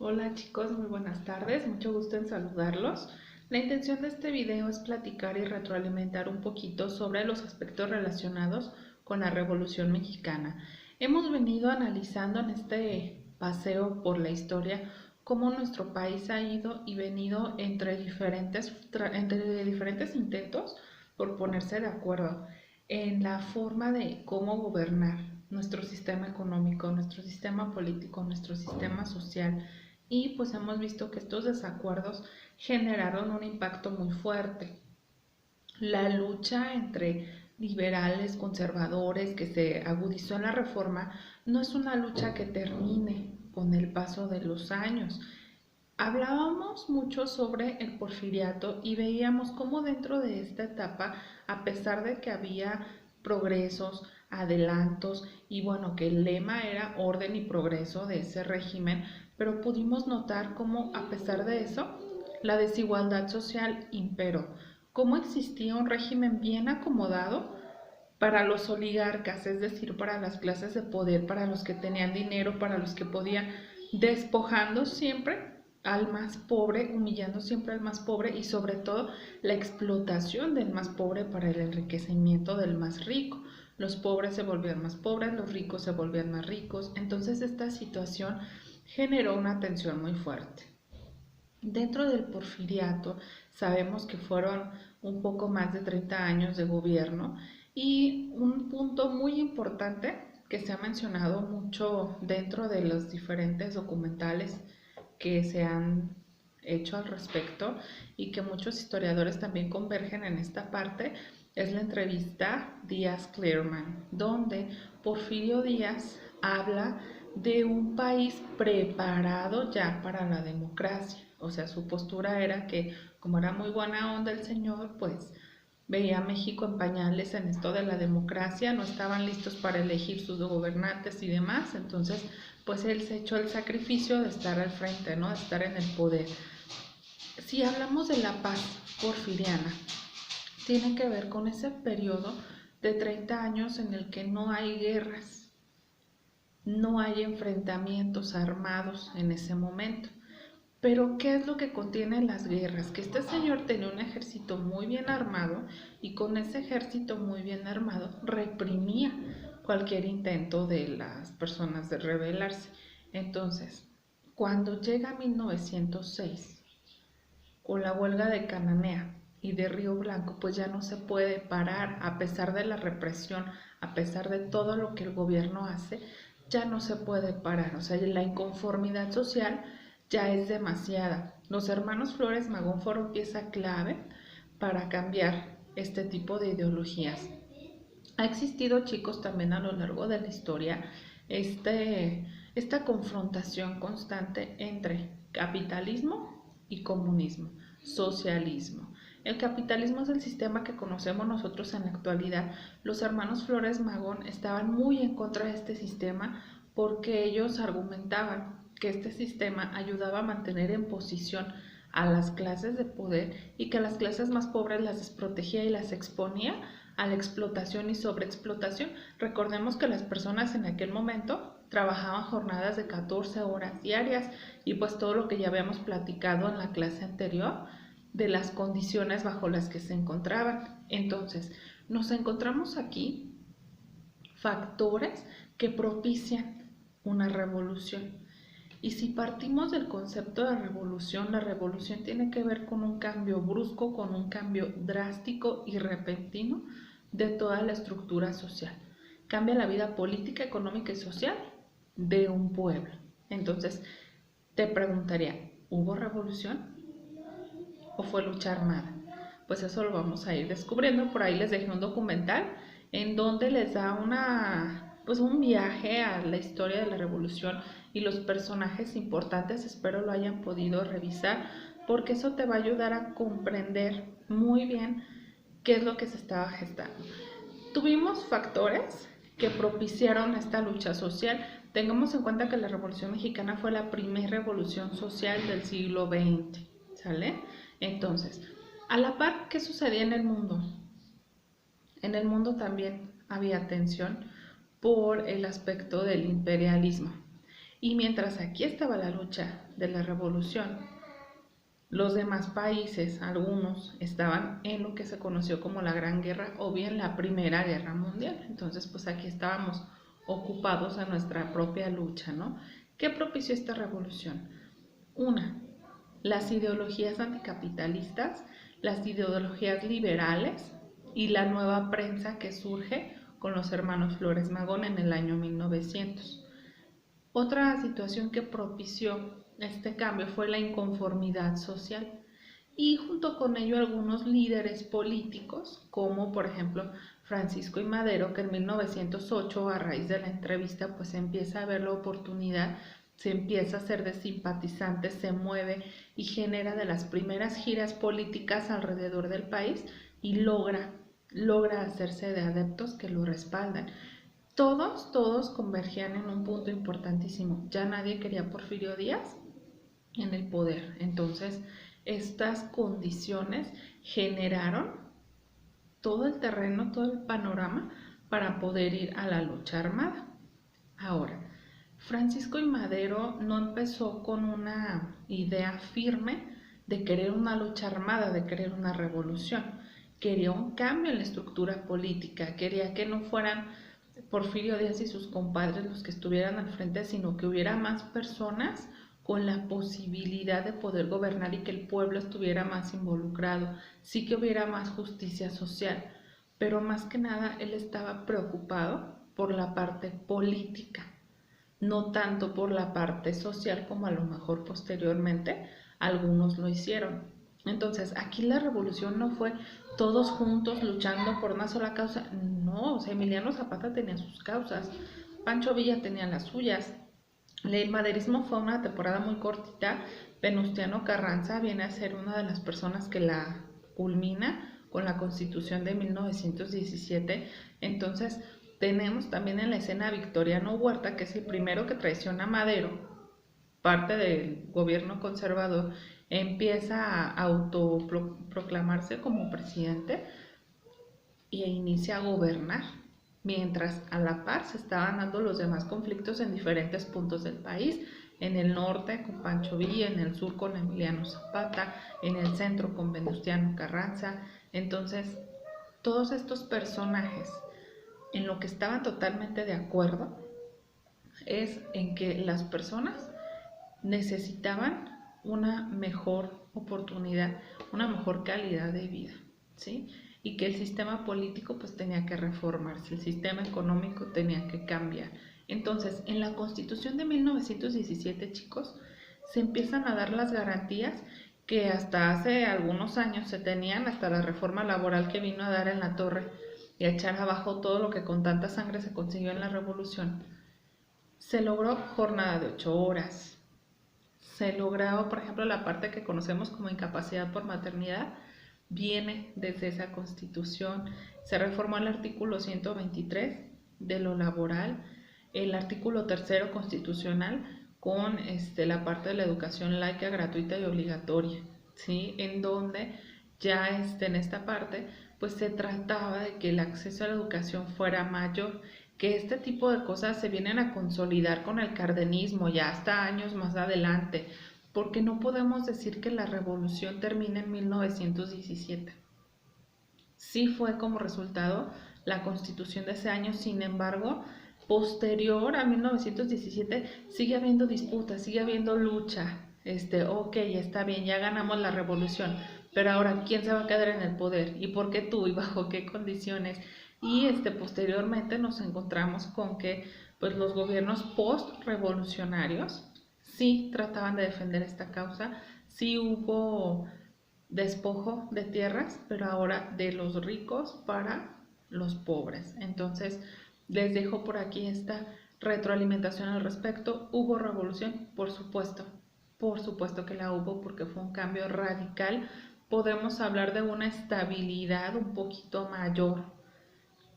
Hola chicos, muy buenas tardes, mucho gusto en saludarlos. La intención de este video es platicar y retroalimentar un poquito sobre los aspectos relacionados con la Revolución Mexicana. Hemos venido analizando en este paseo por la historia cómo nuestro país ha ido y venido entre diferentes intentos por ponerse de acuerdo en la forma de cómo gobernar nuestro sistema económico, nuestro sistema político, nuestro sistema social, y pues hemos visto que estos desacuerdos generaron un impacto muy fuerte. La lucha entre liberales, conservadores, que se agudizó en la reforma, no es una lucha que termine con el paso de los años. Hablábamos mucho sobre el porfiriato y veíamos cómo dentro de esta etapa, a pesar de que había progresos, adelantos y bueno, que el lema era orden y progreso de ese régimen, pero pudimos notar cómo a pesar de eso, la desigualdad social imperó, cómo existía un régimen bien acomodado para los oligarcas, es decir, para las clases de poder, para los que tenían dinero, para los que podían, despojando siempre al más pobre, humillando siempre al más pobre y sobre todo la explotación del más pobre para el enriquecimiento del más rico. Los pobres se volvían más pobres, los ricos se volvían más ricos. Entonces esta situación generó una tensión muy fuerte. Dentro del porfiriato sabemos que fueron un poco más de 30 años de gobierno y un punto muy importante que se ha mencionado mucho dentro de los diferentes documentales que se han hecho al respecto y que muchos historiadores también convergen en esta parte es la entrevista Díaz-Clerman, donde Porfirio Díaz habla de un país preparado ya para la democracia. O sea, su postura era que como era muy buena onda el señor, pues veía a México en pañales en esto de la democracia, no estaban listos para elegir sus gobernantes y demás, entonces pues él se echó el sacrificio de estar al frente, ¿no? De estar en el poder. Si hablamos de la paz porfiriana, tiene que ver con ese periodo de 30 años en el que no hay guerras, no hay enfrentamientos armados en ese momento. Pero ¿qué es lo que contienen las guerras? Que este señor tenía un ejército muy bien armado y con ese ejército muy bien armado reprimía cualquier intento de las personas de rebelarse. Entonces, cuando llega 1906 con la huelga de Cananea y de Río Blanco, pues ya no se puede parar a pesar de la represión, a pesar de todo lo que el gobierno hace, ya no se puede parar. O sea, la inconformidad social ya es demasiada. Los hermanos Flores Magón fueron pieza clave para cambiar este tipo de ideologías. Ha existido, chicos, también a lo largo de la historia esta confrontación constante entre capitalismo y comunismo, socialismo. El capitalismo es el sistema que conocemos nosotros en la actualidad. Los hermanos Flores Magón estaban muy en contra de este sistema porque ellos argumentaban que este sistema ayudaba a mantener en posición a las clases de poder y que las clases más pobres las desprotegía y las exponía a la explotación y sobreexplotación. Recordemos que las personas en aquel momento trabajaban jornadas de 14 horas diarias y pues todo lo que ya habíamos platicado en la clase anterior de las condiciones bajo las que se encontraban. Entonces, nos encontramos aquí factores que propician una revolución. Y si partimos del concepto de revolución, la revolución tiene que ver con un cambio brusco, con un cambio drástico y repentino de toda la estructura social. Cambia la vida política, económica y social de un pueblo. Entonces, te preguntaría, ¿hubo revolución o fue lucha armada? Pues eso lo vamos a ir descubriendo. Por ahí les dejé un documental en donde les da pues un viaje a la historia de la revolución y los personajes importantes. Espero lo hayan podido revisar porque eso te va a ayudar a comprender muy bien qué es lo que se estaba gestando. Tuvimos factores que propiciaron esta lucha social. Tengamos en cuenta que la Revolución Mexicana fue la primera revolución social del siglo XX, ¿sale? Entonces, a la par, ¿qué sucedía en el mundo? En el mundo también había tensión por el aspecto del imperialismo. Y mientras aquí estaba la lucha de la revolución, los demás países, algunos, estaban en lo que se conoció como la Gran Guerra o bien la Primera Guerra Mundial. Entonces, pues aquí estábamos ocupados a nuestra propia lucha, ¿no? ¿Qué propició esta revolución? Una, las ideologías anticapitalistas, las ideologías liberales y la nueva prensa que surge con los hermanos Flores Magón en el año 1900. Otra situación que propició este cambio fue la inconformidad social y junto con ello algunos líderes políticos, como por ejemplo Francisco I. Madero, que en 1908 a raíz de la entrevista pues empieza a ver la oportunidad, se empieza a hacer de simpatizante, se mueve y genera de las primeras giras políticas alrededor del país y logra hacerse de adeptos que lo respaldan. Todos convergían en un punto importantísimo. Ya nadie quería a Porfirio Díaz en el poder. Entonces, estas condiciones generaron todo el terreno, todo el panorama para poder ir a la lucha armada. Ahora, Francisco I. Madero no empezó con una idea firme de querer una lucha armada, de querer una revolución. Quería un cambio en la estructura política, quería que no fueran Porfirio Díaz y sus compadres los que estuvieran al frente, sino que hubiera más personas con la posibilidad de poder gobernar y que el pueblo estuviera más involucrado, sí que hubiera más justicia social, pero más que nada él estaba preocupado por la parte política, no tanto por la parte social como a lo mejor posteriormente algunos lo hicieron. Entonces, aquí la revolución no fue todos juntos luchando por una sola causa, no, o sea, Emiliano Zapata tenía sus causas, Pancho Villa tenía las suyas. El maderismo fue una temporada muy cortita. Venustiano Carranza viene a ser una de las personas que la culmina con la Constitución de 1917. Entonces, tenemos también en la escena a Victoriano Huerta, que es el primero que traiciona a Madero, parte del gobierno conservador, empieza a autoproclamarse como presidente e inicia a gobernar, mientras a la par se estaban dando los demás conflictos en diferentes puntos del país, en el norte con Pancho Villa, en el sur con Emiliano Zapata, en el centro con Venustiano Carranza. Entonces, todos estos personajes en lo que estaban totalmente de acuerdo es en que las personas necesitaban una mejor oportunidad, una mejor calidad de vida, ¿sí? Y que el sistema político pues tenía que reformarse, el sistema económico tenía que cambiar. Entonces, en la Constitución de 1917, chicos, se empiezan a dar las garantías que hasta hace algunos años se tenían, hasta la reforma laboral que vino a dar en la torre y a echar abajo todo lo que con tanta sangre se consiguió en la revolución. Se logró jornada de 8 horas, se logró, por ejemplo, la parte que conocemos como incapacidad por maternidad, viene desde esa constitución. Se reformó el artículo 123 de lo laboral, el artículo 3 constitucional con la parte de la educación laica, gratuita y obligatoria, ¿sí? En donde ya en esta parte pues se trataba de que el acceso a la educación fuera mayor, que este tipo de cosas se vienen a consolidar con el cardenismo ya hasta años más adelante, porque no podemos decir que la revolución termina en 1917. Sí fue como resultado la constitución de ese año, sin embargo, posterior a 1917 sigue habiendo disputas, sigue habiendo lucha. Ok, está bien, ya ganamos la revolución, pero ahora, ¿quién se va a quedar en el poder? ¿Y por qué tú? ¿Y bajo qué condiciones? Y posteriormente nos encontramos con que pues, los gobiernos post-revolucionarios sí trataban de defender esta causa, sí hubo despojo de tierras, pero ahora de los ricos para los pobres. Entonces, les dejo por aquí esta retroalimentación al respecto. ¿Hubo revolución? Por supuesto que la hubo porque fue un cambio radical. Podemos hablar de una estabilidad un poquito mayor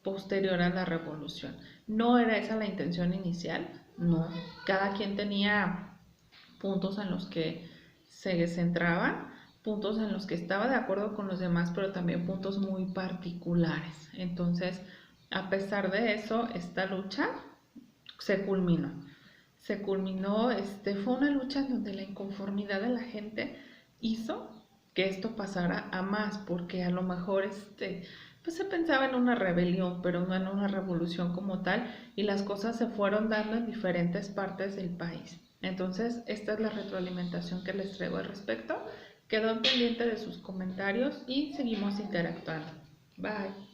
posterior a la revolución. No era esa la intención inicial, no. Cada quien tenía puntos en los que se centraban, puntos en los que estaba de acuerdo con los demás, pero también puntos muy particulares. Entonces, a pesar de eso, esta lucha se culminó. se culminó, fue una lucha en donde la inconformidad de la gente hizo que esto pasara a más, porque a lo mejor pues se pensaba en una rebelión, pero no en una revolución como tal, y las cosas se fueron dando en diferentes partes del país. Entonces, esta es la retroalimentación que les traigo al respecto. Quedo pendiente de sus comentarios y seguimos interactuando. Bye.